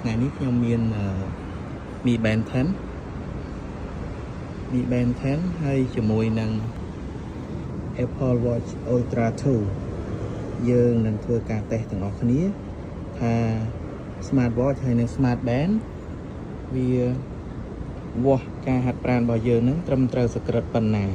ថ្ងៃនេះខ្ញុំមានMi Band 10 Mi Band 10ហើយជាមួយនឹង Apple Watch Ultra 2 យើងនឹងធ្វើការតេស្តទាំងអស់គ្នាថា Smart Watch ហើយនិង Smart Band វាវាស់ការហាត់ប្រាណរបស់យើងនឹងត្រឹមត្រូវសក្តិប៉ុណ្ណា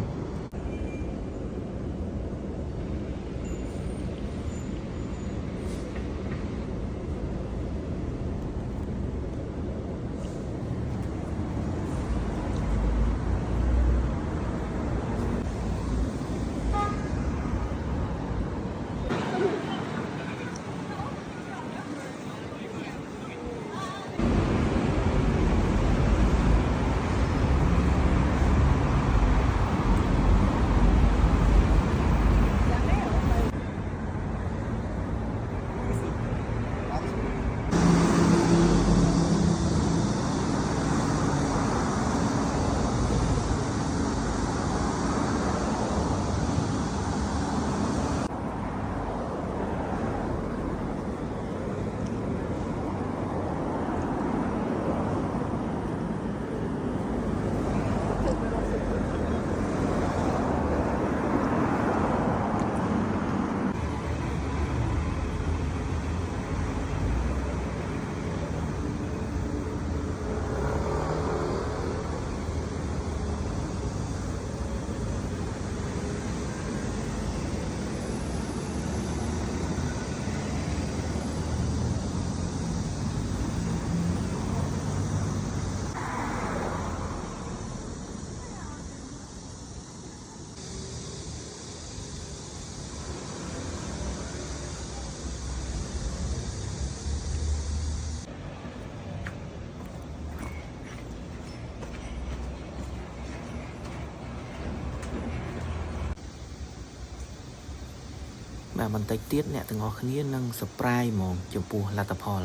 បាទបន្តិចទៀតអ្នកទាំងអស់គ្នានឹង surprise ហ្មងចំពោះលទ្ធផល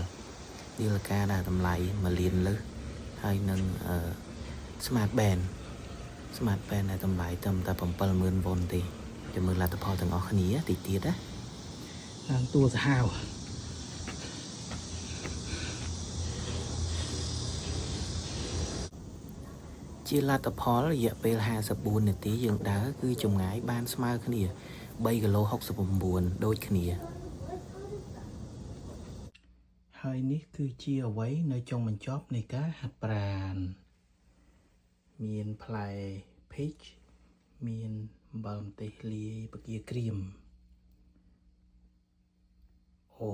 នាឡិកាដែលតម្លៃ1លានលើសហើយនឹង Smart Band ដែលតម្លៃត្រឹមតែ 70000 វ៉ុនទេចាំមើលលទ្ធផលទាំងអស់គ្នាតិចទៀតណាឡើងតួសាហាវជាលទ្ធផលរយៈពេល54នាទីយើងដើរគឺចម្ងាយបានស្មើគ្នា3គីឡូ69ដូចគ្នាហើយនេះគឺជាអ្វីនៅចុងបញ្ចប់នៃការហាត់ប្រាណមានផ្លែ peach មានអំបិលម្ទេសលាយបង្គាក្រៀមអូ